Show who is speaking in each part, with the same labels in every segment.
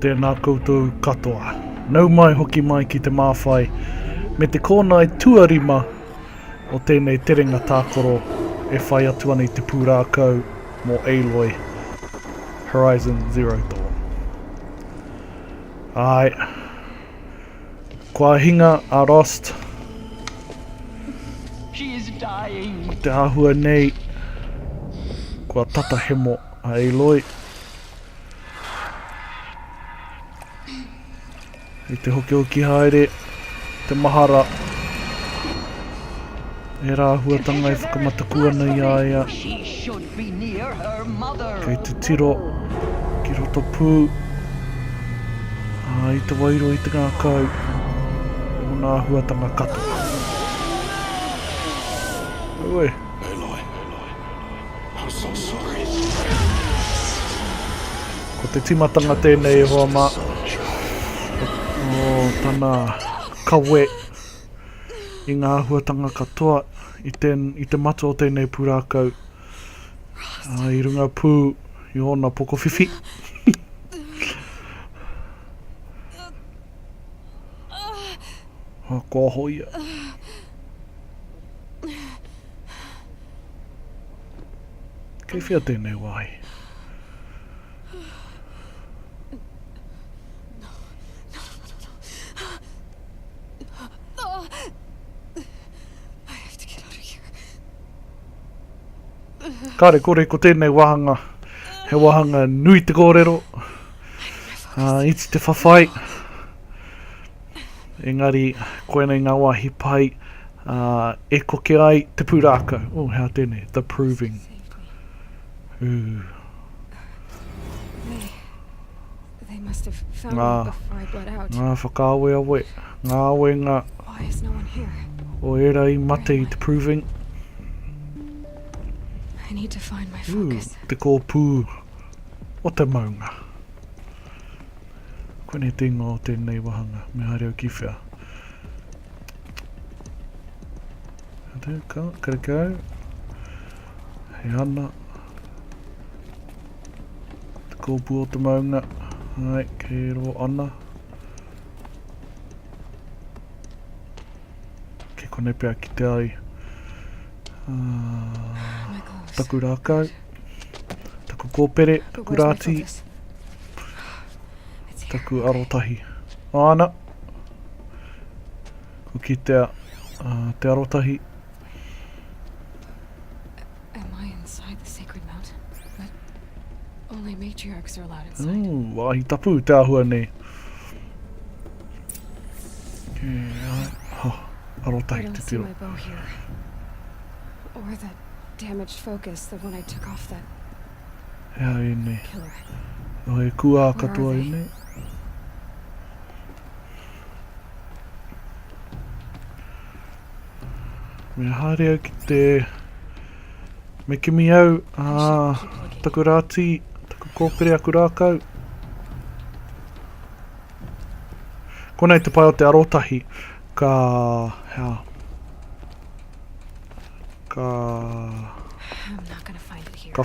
Speaker 1: tēnā koutou katoa. Nau mai hoki mai ki Te Māwhai me te Kōnae tuarima o tēnei Terenga Tākaro e whai atu ana i te pūrākau mō Aloy Horizon Zero Dawn. Ai, kua hinga a Rost o te āhua nei kua tata hemo a Aloy i te hoki hoki haere, te mahara e rā āhuatanga e whakamataku ana i aia kei te tiro ki roto pū i te wairo i te ngākau e mona āhuatanga katoa. Oi.
Speaker 2: Aloy, I'm so sorry.
Speaker 1: Ko te timatanga tēnei e hoa mā. O tana kawe i ngā āhuatanga katoa i te matua o tēnei pūrākau. I runga pū i ona poko whiwhi. Kua hoia. Kei whia tēnei wāhi. Kāre kore ko tēnei wāhanga, he wāhanga nui te kōrero, iti te whawhai. Engari, koinei ngā wāhi pai, e koke ai te pūrākau. Oh, hea tēnei, the proving.
Speaker 3: They must have found me before I bled out.
Speaker 1: Ngā whakaawe awe, ngā awe ngā.
Speaker 3: Why is no one here?
Speaker 1: O era I mate I te proving.
Speaker 3: I need to find my focus.
Speaker 1: Te kōpū o te maunga. Koinei tinga o tēnei wahanga, me haere au ki whea. Karekau. He ana. Te kōpū o te maunga. Ai, kei ro ana. Ke konei pēr ki te ai. Taku rākau, taku kōpere, taku rāti, taku arotahi. Āna, ko ki te arotahi.
Speaker 3: Am I inside the sacred mount? But only matriarchs are allowed inside.
Speaker 1: Wāhi tapu te āhua nei. Arotahi te tiro.
Speaker 3: I don't see my bow here. Or the damaged focus, the one I took off that
Speaker 1: Hea e nei.
Speaker 3: killer.
Speaker 1: O he kua katoa e nei. Me haere au ki te me kimi au taku rāti, taku kōpere aku rākau. Koinei te pai o te arotahi ka ka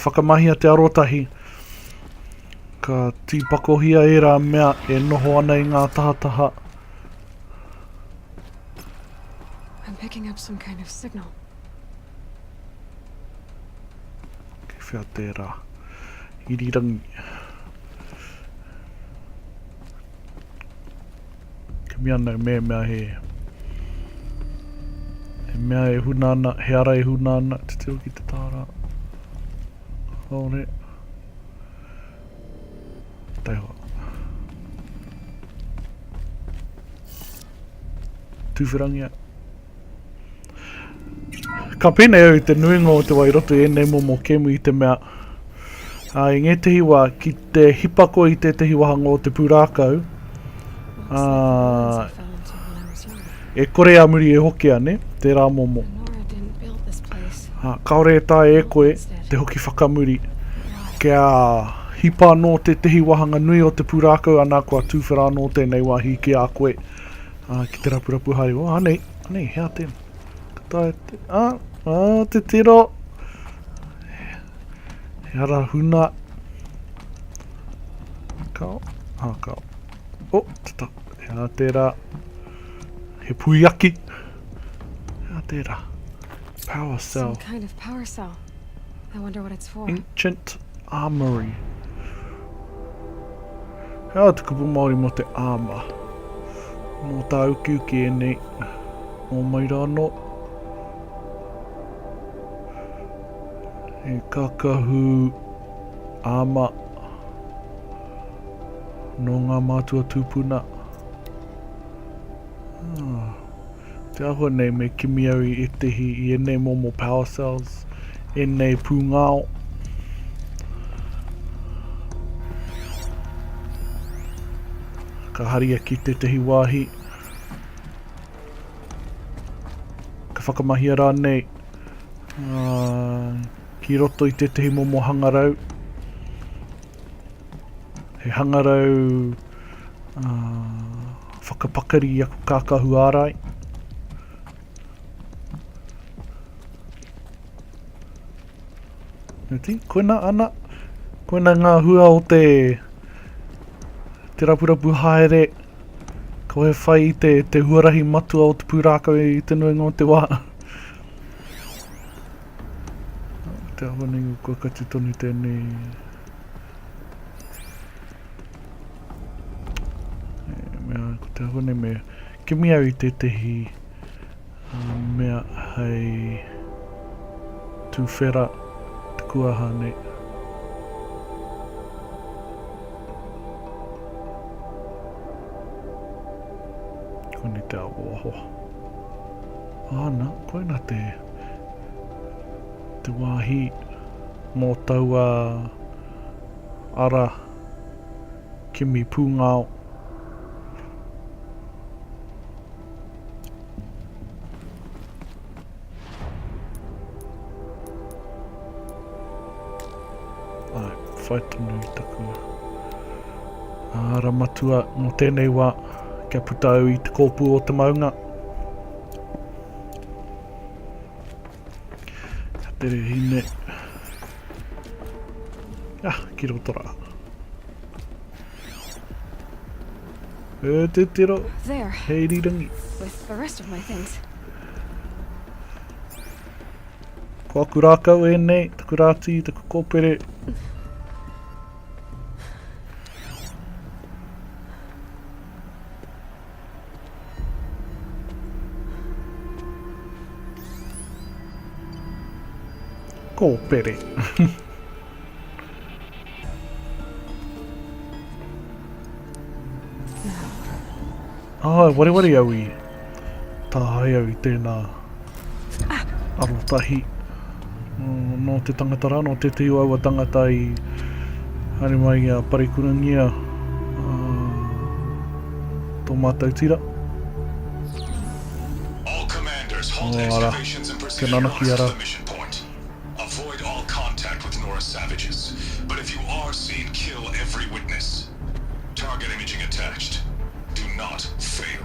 Speaker 1: whakamahia te arotahi, ka tīpakohia e rā mea e noho ana I ngā tahataha.
Speaker 3: I'm picking up some kind of signal.
Speaker 1: Ke whea tērā, irirangi. Ke mea nau mea he. He mea e hunana, he ara e hunana, te teo ki te tāra. Ore. Taiwa. Tūwhirangia. Ka pene au te nuinga o te wairoto e nei momo kemu I te mea. I ētehi wā ki te hipako I tētehi wahanga o te pūrākau. E kore a muri e hoki ane, te rā momo. Kaore e tae e koe, te hoki whakamuri. Kia hipa no te tehi wahanga nui o te pūrākau anā kua tūwhera no tēnei wāhi ki a koe. Ki te rapurapu hai. Anei, hea tēnei. Te tiro. He ara huna. Kao. Haka. Oh, tata. Hea tērā. He puiaki. Hea tērā. Power cell.
Speaker 3: Some kind of power cell. I wonder what it's for.
Speaker 1: Ancient armory. Hea te kupu Māori mo te ama. Mō tā uki e nei. Mō maira anō. E kakahu ama. No ngā matua tūpuna. Te ahua nei me kimi au I ētehi I enei momo power cells. Enei pūngao. Ka haria ki tētehi wāhi. Ka whakamahia rānei. Ki roto I tētehi momo hangarau. He hangarau whakapakari aku kākahu ārai. Neti, koina ana. Koina ngā hua o te rapurapu haere. Ko he whai I te huarahi matua o te pūrākau I te nuinga o te wā. Te awa nei o kua kati tonu tēnei. Mea, ko te awa nei mea. Kimi au I tētehi mea hei tūwhera te kuaha nei. Koinei te awa oho. Āna, koina te wāhi mō taua ara kimi pūngao. Ai, whai tonu I taku. Ara matua no tēnei wā. Kia puta au I te kōpū o te maunga. Ka tere hine. Ki roto rā. Te tiro.
Speaker 3: There.
Speaker 1: Hei rirangi.
Speaker 3: With the rest of my things.
Speaker 1: Ko aku rākau nei, taku rāti, taku kōpere. Kōpere. Wari au I tāhai au I tēnā arotahi. No te tangatara, no tētehi o āhuatanga I haere mai a parekura ngia tō mātou tira.
Speaker 2: All commanders, halt
Speaker 1: Ara,
Speaker 2: excavations and proceed
Speaker 1: te nanaki
Speaker 2: north
Speaker 1: ara.
Speaker 2: to the mission point. Avoid all contact with Nora savages, but if you are seen, kill every witness. Target imaging attached. Do not fail.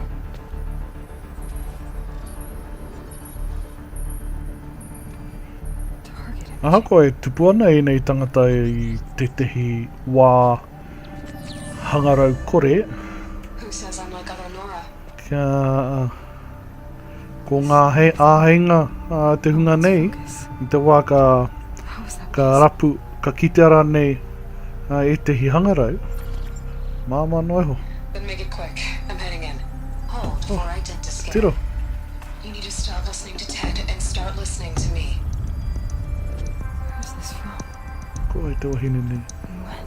Speaker 1: Aha koe, tupu ana nei tangata I tētehi wā hangarau kore.
Speaker 3: Who says I'm like other Nora?
Speaker 1: Kia ko ngā āheinga te hunga nei I te wā ka rapu, ka kite ara nei ētehi hangarau. Māma noiho.
Speaker 3: Then make it quick. I'm heading in. Hold before I dent to scale.
Speaker 1: Tiro.
Speaker 3: You need to stop listening to Ted and start listening to me. Where's this from?
Speaker 1: Ko ai te wahine nei.
Speaker 3: When?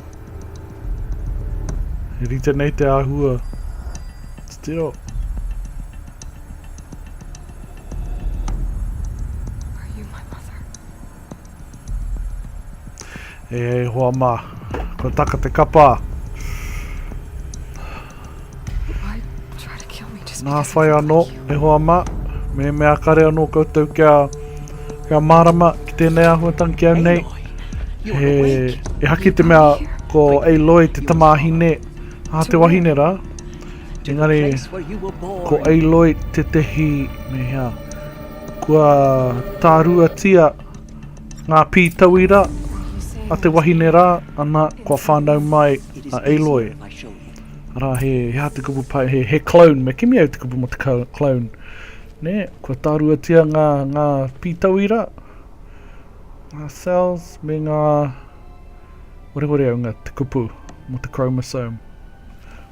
Speaker 1: He rita nei te āhua. Tiro.
Speaker 3: Are you my mother?
Speaker 1: E hoa mā. Ko taka te kapa.
Speaker 3: Why try to kill me just
Speaker 1: Nā
Speaker 3: because
Speaker 1: whai
Speaker 3: I
Speaker 1: anō,
Speaker 3: like
Speaker 1: e
Speaker 3: you?
Speaker 1: hoa mā. Me mea kare anō koutou kia marama ki tēnei āhuatanga ki au nei. E haki te mea ko Aloy te tamāhine. Te wahine rā. Engari, ko Aloy tētehi me hea. Kua tārua tia ngā pītauira a te wahine rā, ana kua whānau mai a Aloy. Ara he te kupu pai, he clone, me kimi au te kupu mo te clone. Ne, kua tāruatia ngā pītauira, ngā cells, me ngā wharehere au ngā te kupu mo te chromosome,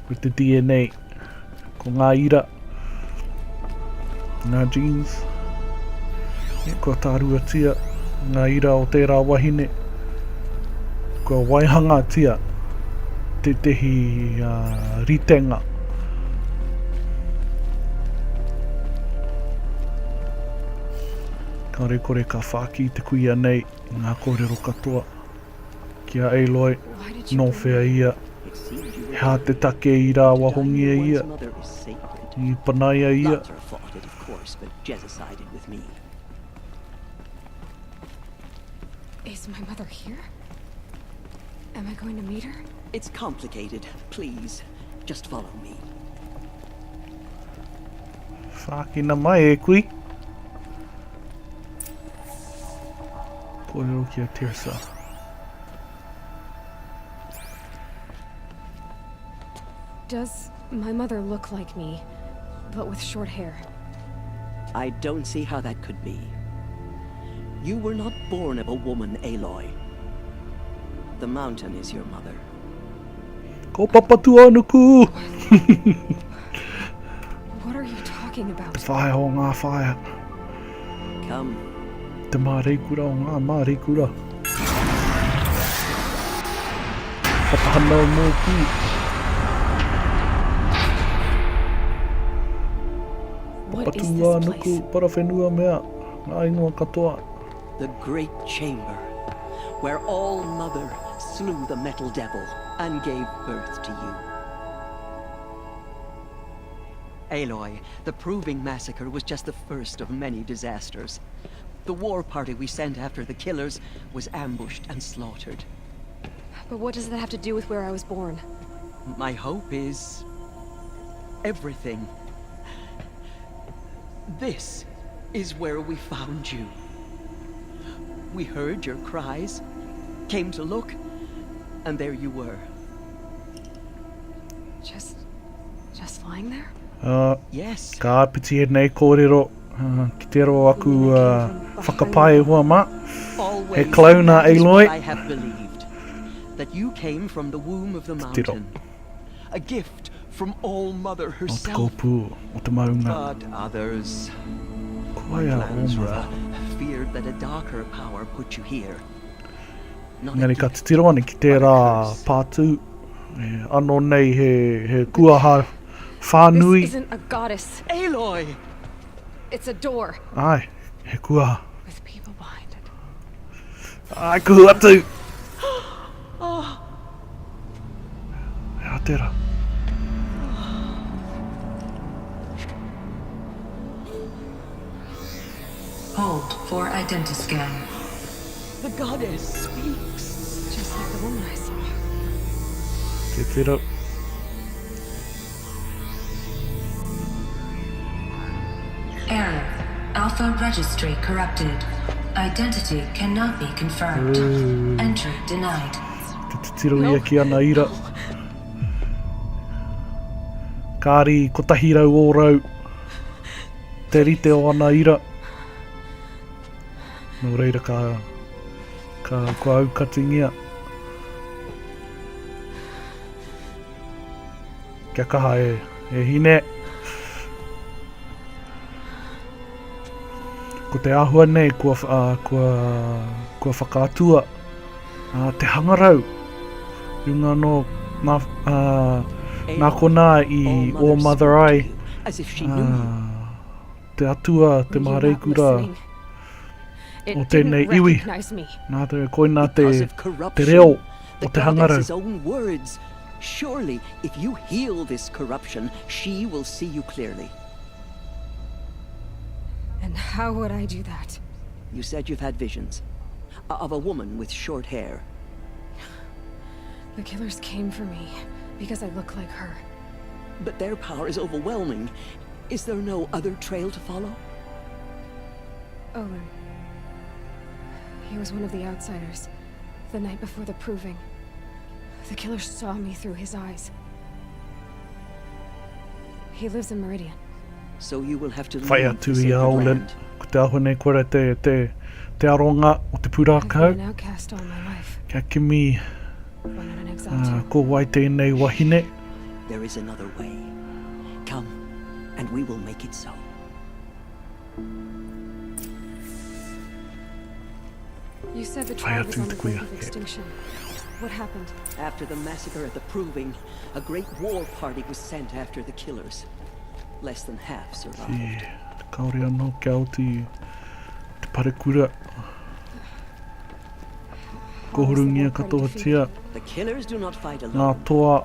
Speaker 1: with the DNA, ko ngā ira, ngā genes. Ne, kua tāruatia ngā ira o tērā wahine, kua waihanga tia, tētehi ritenga. Kare kore ka whaki te kuia nei, ngā kōrero katoa. Kia Aloy, no whea ia. Hea te take i rā wahongia ia. I panaia ia.
Speaker 3: Is my mother here? Am I going to meet her?
Speaker 4: It's complicated. Please, just follow me.
Speaker 1: Whākina mai e kui. Kōrero kia Tirsa.
Speaker 3: Does my mother look like me, but with short hair?
Speaker 4: I don't see how that could be. You were not born of a woman, Aloy. The mountain is your mother.
Speaker 1: Ko papatu anuku!
Speaker 3: What are you talking about?
Speaker 1: Te whae o ngā whae.
Speaker 4: Come.
Speaker 1: Te marekura o ngā marekura. Patahana o mōku.
Speaker 3: What is
Speaker 1: Papatu
Speaker 3: this
Speaker 1: anuku,
Speaker 3: place?
Speaker 1: parawhenua mea. Ngā ingoa katoa.
Speaker 4: The great chamber, where All Mother slew the metal devil and gave birth to you. Aloy, the Proving Massacre was just the first of many disasters. The war party we sent after the killers was ambushed and slaughtered.
Speaker 3: But what does that have to do with where I was born?
Speaker 4: My hope is everything. This is where we found you. We heard your cries, came to look, and there you were.
Speaker 3: Just lying there?
Speaker 4: Yes.
Speaker 1: Ka apiti e nei kōrero. Ki te ro aku whakapae hua ma. He clona Aloy.
Speaker 4: I have believed that you came from the womb of the mountain. A gift from All Mother
Speaker 1: O te
Speaker 4: herself.
Speaker 1: kōpū, o te maunga.
Speaker 4: But others,
Speaker 1: Kuaia o
Speaker 4: Lansra,
Speaker 1: mara.
Speaker 4: feared that a darker power put you here. Not a
Speaker 1: Ngari ka
Speaker 4: gift,
Speaker 1: te tiro ani ki te
Speaker 4: but a
Speaker 1: rā
Speaker 4: curse.
Speaker 1: pātū. Ano nei he kuaha whānui.
Speaker 3: This isn't a goddess.
Speaker 4: Aloy!
Speaker 3: It's a door
Speaker 1: Ai, he kuaha.
Speaker 3: with people behind it.
Speaker 1: Ai, kuhu atu! E atera.
Speaker 5: Hold for identiscan.
Speaker 4: The goddess speaks.
Speaker 3: Just like the woman I saw.
Speaker 1: Te tiro.
Speaker 5: Error. Alpha registry corrupted. Identity cannot be confirmed. Entry denied.
Speaker 1: Te tiro ia ki ana ira. Kāri, ko tahi rau o rau. Te rite o ana ira. Nō reira ka kua au katingia. Kia kaha e hine. Ko te āhua nei kua whakaatua. Te hangarau. Runga no nā kona i
Speaker 4: All
Speaker 1: o Mother
Speaker 4: spoke
Speaker 1: Ai.
Speaker 4: to you, as if she knew you.
Speaker 1: Te atua, te
Speaker 3: Were you not
Speaker 1: marekura.
Speaker 3: listening? It
Speaker 1: O
Speaker 3: didn't
Speaker 1: tēnei iwi.
Speaker 3: recognize me.
Speaker 1: Nā te koina te,
Speaker 4: Because of
Speaker 1: te
Speaker 4: corruption.
Speaker 1: reo
Speaker 4: The
Speaker 1: o te hangarau.
Speaker 4: goddess's own words. Surely, if you heal this corruption, she will see you clearly.
Speaker 3: And how would I do that?
Speaker 4: You said you've had visions of a woman with short hair.
Speaker 3: The killers came for me because I look like her.
Speaker 4: But their power is overwhelming. Is there no other trail to follow?
Speaker 3: Owen. He was one of the outsiders. The night before the proving. The killers saw me through his eyes. He lives in Meridian.
Speaker 4: So you will have to
Speaker 1: Whai
Speaker 4: leave the
Speaker 1: atu I
Speaker 4: sacred
Speaker 1: Aulen.
Speaker 4: land.
Speaker 1: Ko te aho nei kore te aronga o te
Speaker 3: I've
Speaker 1: pūrākau.
Speaker 3: been an outcast all my life.
Speaker 1: Kia kimi
Speaker 3: But not an exile too.
Speaker 1: ko wai tēnei wahine.
Speaker 4: There is another way. Come, and we will make it so.
Speaker 3: You said the
Speaker 1: Whai
Speaker 3: tribe was
Speaker 1: atu
Speaker 3: on the
Speaker 1: te
Speaker 3: brink
Speaker 1: kuia,
Speaker 3: of
Speaker 1: yeah.
Speaker 3: extinction. What happened?
Speaker 4: After the massacre at the Proving, a great war party was sent after the killers. Less than half survived.
Speaker 1: Te kaore anō kia oti te parekura. Ko horungia katoa tia.
Speaker 4: The killers do not fight
Speaker 1: Ngā
Speaker 4: alone.
Speaker 1: toa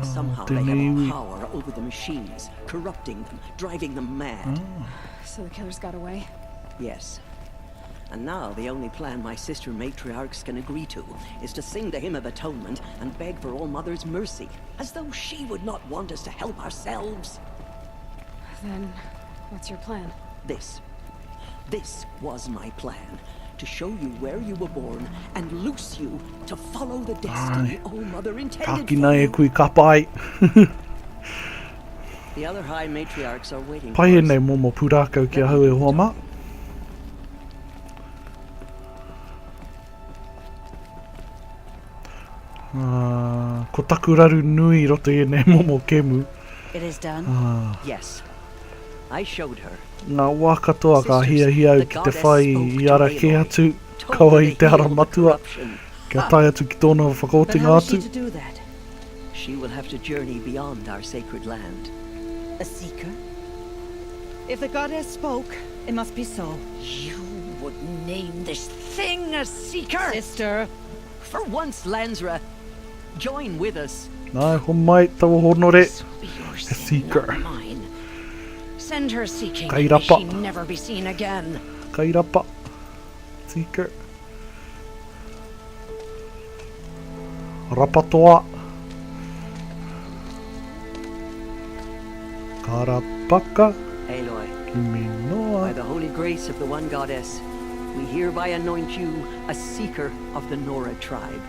Speaker 4: Somehow
Speaker 1: te
Speaker 4: they have
Speaker 1: neiwi.
Speaker 4: power over the machines, corrupting them, driving them mad.
Speaker 3: So the killers got away?
Speaker 4: Yes. And now the only plan my sister matriarchs can agree to is to sing the hymn of atonement and beg for All Mother's mercy, as though she would not want us to help ourselves.
Speaker 3: Then, what's your plan?
Speaker 4: This was my plan. To show you where you were born and loose you to follow the destiny All Mother intended for
Speaker 1: Kākina e
Speaker 4: you.
Speaker 1: kui kapai.
Speaker 4: The other high matriarchs are waiting for
Speaker 1: Pai e
Speaker 4: us.
Speaker 1: nei momo pūrākau kia hau e hoa mā. Ko taku raru nui roto i nei momo kemu.
Speaker 6: It is done.
Speaker 4: Yes. I showed her.
Speaker 1: Ngā wā katoa ka hia hiau ki te whai I ara ke atu. Kaua I te ara matua. Kia tai atu ki tōna
Speaker 6: But
Speaker 1: whakaotinga
Speaker 6: how is she
Speaker 1: atu.
Speaker 6: to do that?
Speaker 4: She will have to journey beyond our sacred land.
Speaker 6: A seeker? If the goddess spoke, it must be so.
Speaker 7: You would name this thing a seeker?
Speaker 6: Sister,
Speaker 4: For once, Lansra, join with us.
Speaker 1: Nai ho mai tawa honore.
Speaker 7: This will be your
Speaker 1: A
Speaker 7: sin,
Speaker 1: seeker.
Speaker 7: not mine. Send her seeking,
Speaker 1: Kai
Speaker 7: and may
Speaker 1: rapa.
Speaker 7: she never be seen again.
Speaker 1: Kai rapa. Seeker. Rapatoa. Karapaka.
Speaker 4: Aloy,
Speaker 1: Kimi
Speaker 4: by
Speaker 1: noa.
Speaker 4: the holy grace of the one goddess, we hereby anoint you a seeker of the Nora tribe.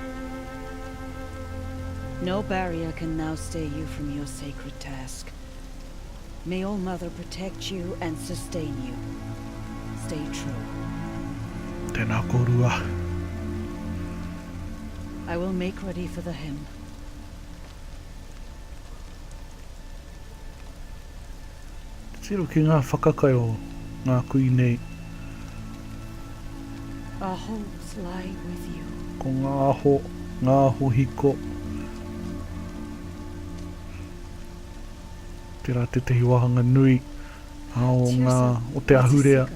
Speaker 6: no barrier can now stay you from your sacred task. May All Mother protect you and sustain you. Stay true.
Speaker 1: Tēnā korua.
Speaker 6: I will make ready for the hymn.
Speaker 1: Tiro ki ngā whakakai o ngā Koinei.
Speaker 6: Our hopes lie with you.
Speaker 1: Ko ngā aho hiko. Tērā tētehi wāhanga nui. O ngā, o te ahurea.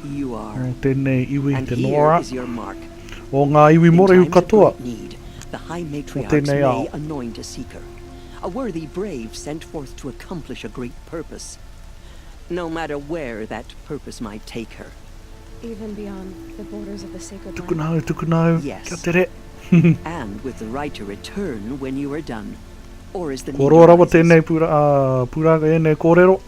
Speaker 4: You
Speaker 1: O
Speaker 4: are.
Speaker 1: tēnei iwi
Speaker 4: And
Speaker 1: te
Speaker 4: here
Speaker 1: nora.
Speaker 4: is your mark.
Speaker 1: O ngā iwi
Speaker 4: In
Speaker 1: more
Speaker 4: times
Speaker 1: hu katoa.
Speaker 4: of great need, the high matriarchs
Speaker 1: tēnei ao.
Speaker 4: may anoint a seeker. A worthy brave sent forth to accomplish a great purpose. No matter where that purpose might take her.
Speaker 3: Even beyond the borders of the sacred land?
Speaker 1: Tukunau.
Speaker 4: Yes.
Speaker 1: Kia tere.
Speaker 4: And with the right to return when you are done. Or as the need
Speaker 1: Ko rōrawa
Speaker 4: arises.
Speaker 1: tēnei pūrākau e nei kōrero.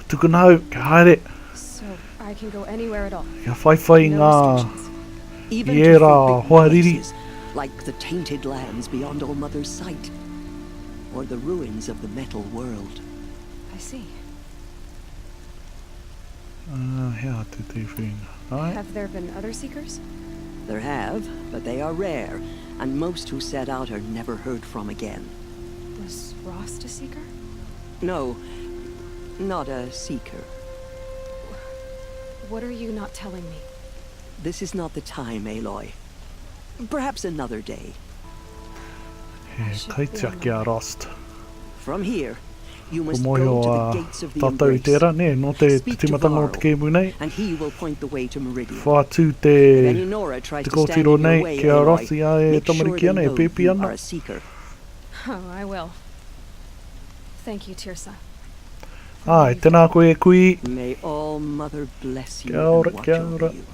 Speaker 1: Tukunau, kia haere.
Speaker 3: So, I can go anywhere at all?
Speaker 1: Kia whaiwhai
Speaker 3: No
Speaker 1: ngā
Speaker 3: restrictions?
Speaker 4: Even
Speaker 1: Iera
Speaker 4: to forbidden
Speaker 1: hoariri.
Speaker 4: places, like the tainted lands beyond All Mother's sight. Or the ruins of the metal world.
Speaker 3: I see.
Speaker 1: hea te te whenga. Ai?
Speaker 3: Have there been other seekers?
Speaker 4: There have, but they are rare, and most who set out are never heard from again.
Speaker 3: Was Rost a seeker?
Speaker 4: No, not a seeker.
Speaker 3: What are you not telling me?
Speaker 4: This is not the time, Aloy. Perhaps another day.
Speaker 1: He kaitia ki a Rost.
Speaker 4: From here, you
Speaker 1: Ko
Speaker 4: must
Speaker 1: mohi
Speaker 4: go
Speaker 1: o
Speaker 4: to
Speaker 1: a
Speaker 4: the gates of the
Speaker 1: tātou i
Speaker 4: embrace.
Speaker 1: tērā, ne, no te
Speaker 4: Speak to
Speaker 1: timatanga o
Speaker 4: Varro,
Speaker 1: te kēmu nei.
Speaker 4: and he will point the way to Meridian.
Speaker 1: Whātū
Speaker 4: If any
Speaker 1: te
Speaker 4: Nora tries
Speaker 1: te
Speaker 4: to stand
Speaker 1: kōtiro
Speaker 4: in
Speaker 1: nei
Speaker 4: your way,
Speaker 1: ki a Rost
Speaker 4: Aloy,
Speaker 1: i a e
Speaker 4: make sure
Speaker 1: tamariki
Speaker 4: they
Speaker 1: ana, e
Speaker 4: know
Speaker 1: pēpi
Speaker 4: you
Speaker 1: ana.
Speaker 4: are a seeker.
Speaker 3: Oh, I will. Thank you, Tirsa.
Speaker 1: Ai, tēnā koe e kui.
Speaker 4: May All Mother bless you
Speaker 1: Kia ora,
Speaker 4: and watch
Speaker 1: kia
Speaker 4: over
Speaker 1: ora.
Speaker 4: you.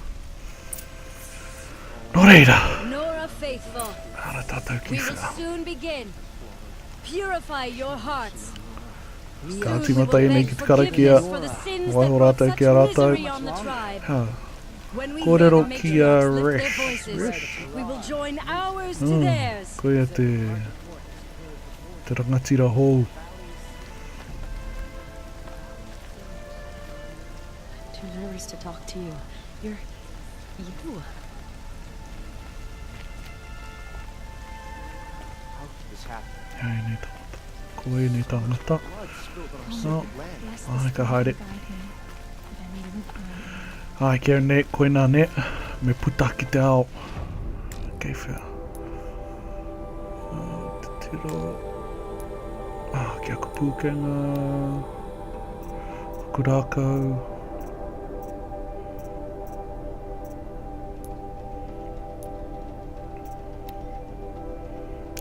Speaker 1: Nō reira.
Speaker 8: Nora faithful,
Speaker 1: Ara tātou ki
Speaker 8: we will
Speaker 1: whea.
Speaker 8: soon begin. Purify your hearts.
Speaker 1: Ka
Speaker 8: Soon
Speaker 1: tima
Speaker 8: we will
Speaker 1: tai nei
Speaker 8: beg
Speaker 1: ki te karakia.
Speaker 8: forgiveness for the sins
Speaker 1: Wai
Speaker 8: that
Speaker 1: ho
Speaker 8: brought
Speaker 1: rātou
Speaker 8: such
Speaker 1: ki a rātou.
Speaker 8: misery on the tribe.
Speaker 1: Ha,
Speaker 8: When we
Speaker 1: Kōrero
Speaker 8: hear the
Speaker 1: ki a
Speaker 8: matriarchs lift their
Speaker 1: Resh.
Speaker 8: voices, we will join ours to theirs.
Speaker 1: koe te rangatira hou.
Speaker 8: to you. You're... you.
Speaker 9: How did this happen?
Speaker 1: Ei niitä ota. Koinei tangata. No. Aika haere. Ai kia ne, koina ne. Me putaki te ao. Kei whea. Te tiro. Kia kupūkenga. Pūrākau.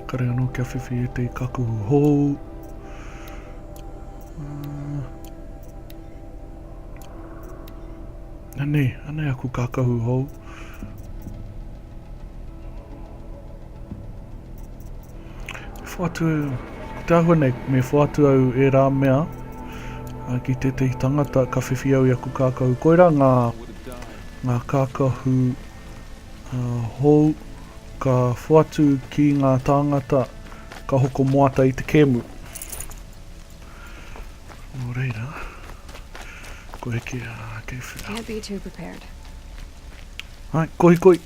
Speaker 1: Kare anō kia whiwhi e te Kupu Hou. Anei aku ka Kupu Hou. Whātu, te ahua me whātu au e rā mea. Ki tētehi tangata ka whiwhi au i aku kākau. Koira ngā kākahu hou ka whātu ki ngā tāngata ka hoko moata i te kēmu. Nō reira, koe kei whia.
Speaker 3: Can't be too prepared.
Speaker 1: Hai, koi.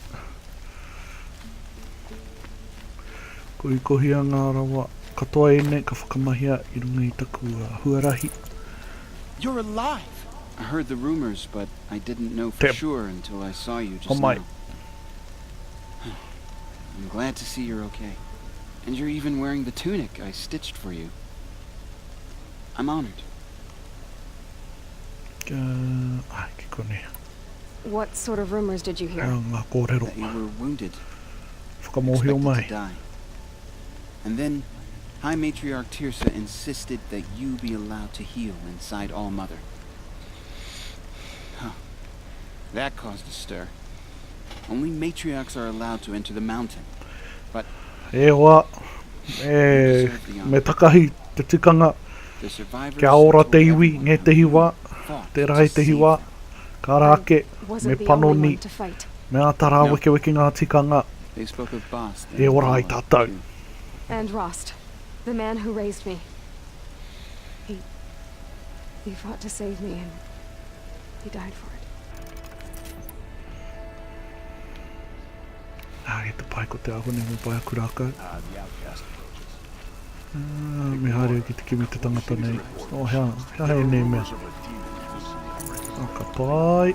Speaker 1: Kohia ngā rawa. Katoa e nei ka whakamahia I runga I taku huarahi.
Speaker 9: You're alive!
Speaker 10: I heard the rumors, but I didn't know for sure until I saw you just
Speaker 1: now.
Speaker 10: I'm glad to see you're okay. And you're even wearing the tunic I stitched for you. I'm honored.
Speaker 3: What sort of rumors did you hear?
Speaker 10: That you were wounded.
Speaker 1: Whakamohio mai.
Speaker 10: To die. And then, High Matriarch Tirsa insisted that you be allowed to heal inside All Mother. Huh. That caused a stir. Only matriarchs are allowed to enter the mountain. But
Speaker 1: me takahi te tikanga. Kia ora te iwi, nge tehi wā, te rai tehi wā, ka rāke, me panoni, me atara weke ngā tikanga. E ora ai tātou.
Speaker 3: And Rost, the man who raised me. He fought to save me and he died for it.
Speaker 1: E te pai ko te ahune me pai a kūrākau. Me haere ki te kimi te tangata nei. O hea hei nei mea. Ka pai.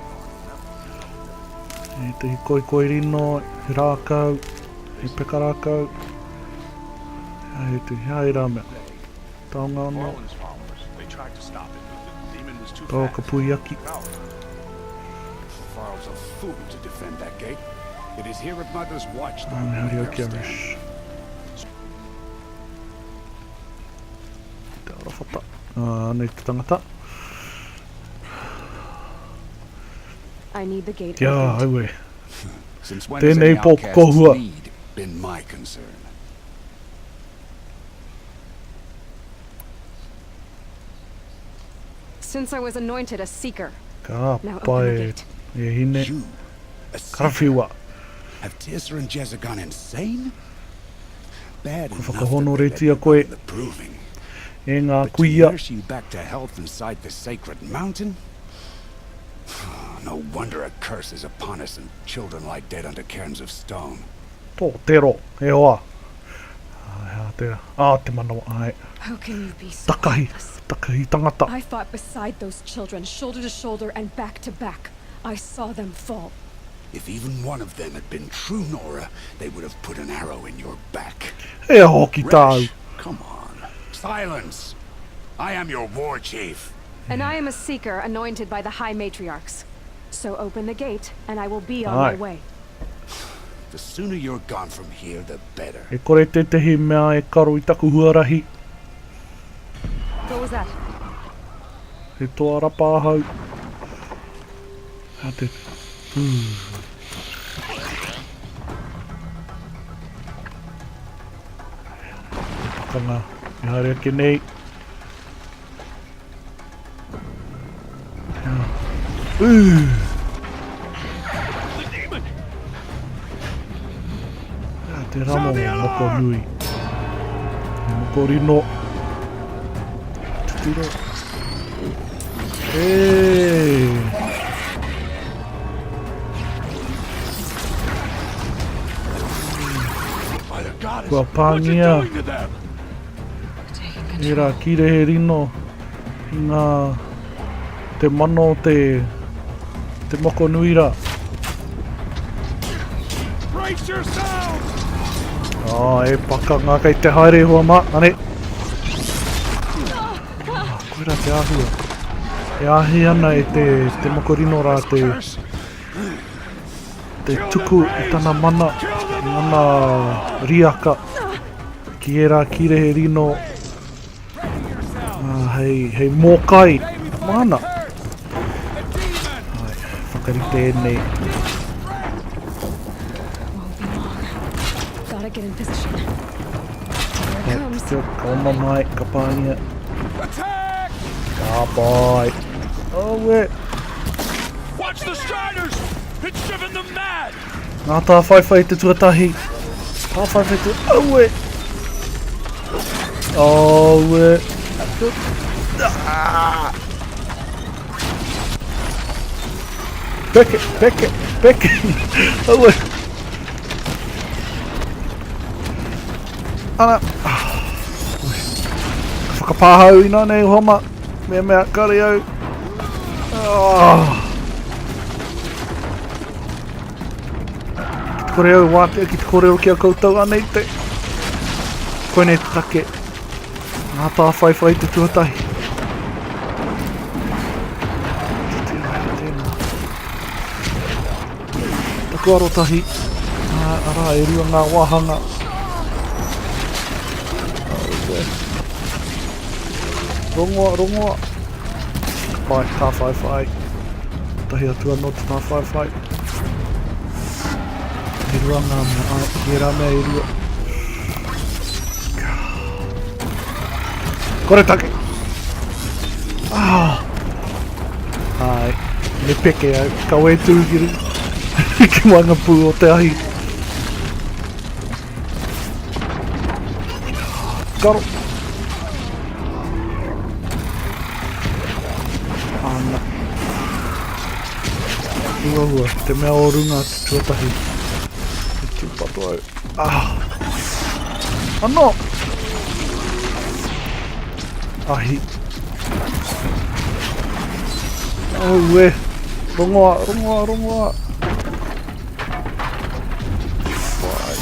Speaker 1: E te koi rino, he rākau, he pekarākau. Hea te hea rā mea. Taonga anō. Tau ka puiaki.
Speaker 11: It is here at Mother's watch that
Speaker 1: me haere ki a rish. Te ora whata. Nei te tangata.
Speaker 3: I need the gate.
Speaker 1: Kia aue.
Speaker 11: Since when has any outcast's need been my concern?
Speaker 3: Since I was anointed a seeker.
Speaker 1: Ka
Speaker 3: Now open the
Speaker 1: pai
Speaker 3: gate.
Speaker 1: e hine.
Speaker 11: You, a
Speaker 1: Karawhiwa.
Speaker 11: Have Tirsa and Jezza gone insane? Bad enough
Speaker 1: whakahono
Speaker 11: that they
Speaker 1: retia
Speaker 11: let
Speaker 1: koe.
Speaker 11: you go the proving.
Speaker 1: E ngā
Speaker 11: But to
Speaker 1: kuia.
Speaker 11: nurse you back to health inside the sacred mountain? No wonder a curse is upon us and children lie dead under cairns of stone.
Speaker 1: Tō tero, e hoa. Hea te, te manawa ai.
Speaker 3: How can you be so
Speaker 1: Takahi,
Speaker 3: heartless?
Speaker 1: takahi tangata.
Speaker 3: I fought beside those children, shoulder to shoulder and back to back. I saw them fall.
Speaker 11: If even one of them had been true Nora, they would have put an arrow in your back.
Speaker 1: E hoki tau.
Speaker 11: Resh, come on. Silence! I am your war chief.
Speaker 3: And I am a seeker anointed by the High Matriarchs. So open the gate, and I will be on my way.
Speaker 11: The sooner you're gone from here, the better.
Speaker 1: E kore tētehi mea e karo I taku huarahi.
Speaker 3: What was that?
Speaker 1: He toa rapa hau. Hea te... Pakanga, me haere ake nei. Te ramo moko nui. Moko rino. Te tiro. Kua pāngia. E rā kire he rino. I ngā te mano te moko nuira. E paka ngā kei te haere hoa mā, ane. Koera te āhua. E ahi ana e te mokorino rā te tuku I tana mana, mana riaka. Ki e rā kire he rino. Hei mōkai, mana. Whakari tēnei.
Speaker 8: Gotta get in position. Here it comes.
Speaker 1: Kauma mai, ka pāngia. Ka pai. Oh, wait.
Speaker 9: Watch the Striders! It's driven them mad!
Speaker 1: Ngā tā whawhai te tuatahi. Tā whawhai te... Oh, wait. Oh, wait. Peke. Oh, wait. Ana. Whakapāhau ina nei homa. Mea kare au. Ki te kore au wātea, ki te kore au kia koutou anei te. Koinei take. Ngā tā whai te tuatahi. Taku arotahi. Ara e rua ngā wāhanga. Rongoa. Pai, tā whai. Tahi atua no te tā whai. E rua ngā mea ai, e rā mea e rua. Kore take! Ai, me peke au, kau e tūkiri. Ki wanga pū o te ahi. Karo! Ana. Hua, te mea o runga te tuatahi. Te pato au. Ano! Ahi. Oh, we. Rongoa. Whai.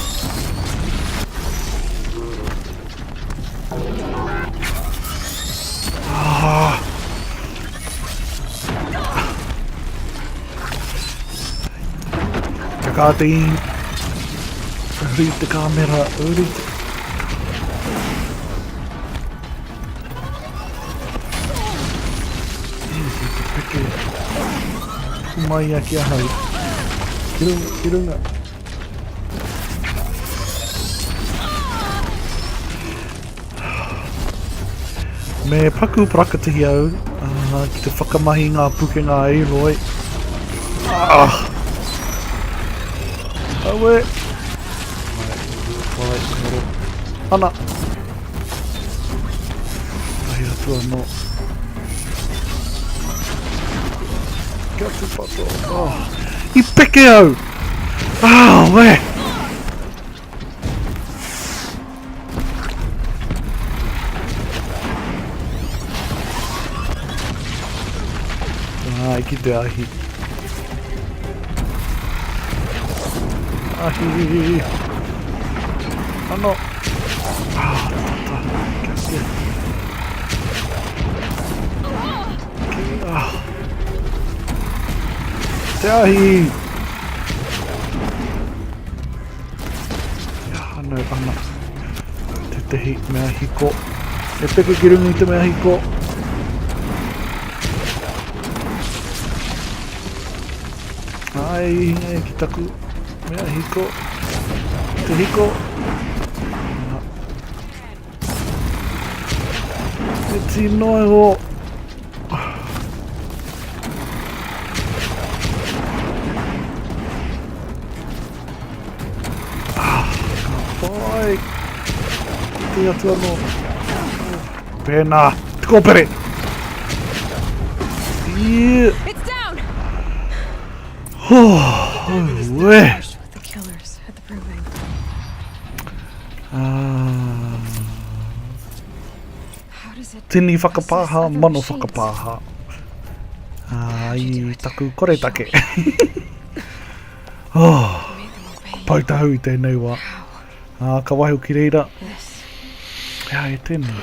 Speaker 1: Kātehi. Uri te kamera, uri te... Mai aki ahai. Ki runga. Me paku prakatahi au, ki te whakamahi ngā pukenga Aloy. Awe. Whai, karo. Ana. Tahi atua no. Kia te pato. I peke au! We! Ki te ahi. Ano. Te ahi! Ana. Tētehi mea hiko. E peke ki rungi te mea hiko. Ai, ki taku. Mea hiko. Te hiko. E tino e ho. Pai. Te atua no. Pena. Te kopere.
Speaker 8: It's down.
Speaker 1: We.
Speaker 8: The killers at the proving.
Speaker 1: Tini whakapāha, mano whakapāha. I taku kore take. Oh, pautahu I tēnei wā. Ka wahi o ki reira. Ia, e tēnei.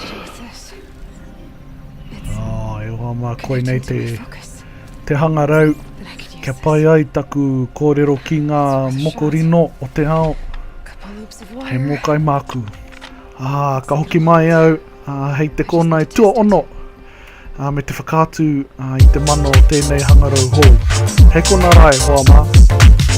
Speaker 1: E wā mā Koinei te hangarau. Kia pai ai taku kōrero ki ngā mokorino o te ao. Hei mōkai māku. Ka hoki mai au. Hei te Kōnae tua ono. Me te whakātu I te mano o tēnei hangarau hou. Hei kona rai, hoa mā.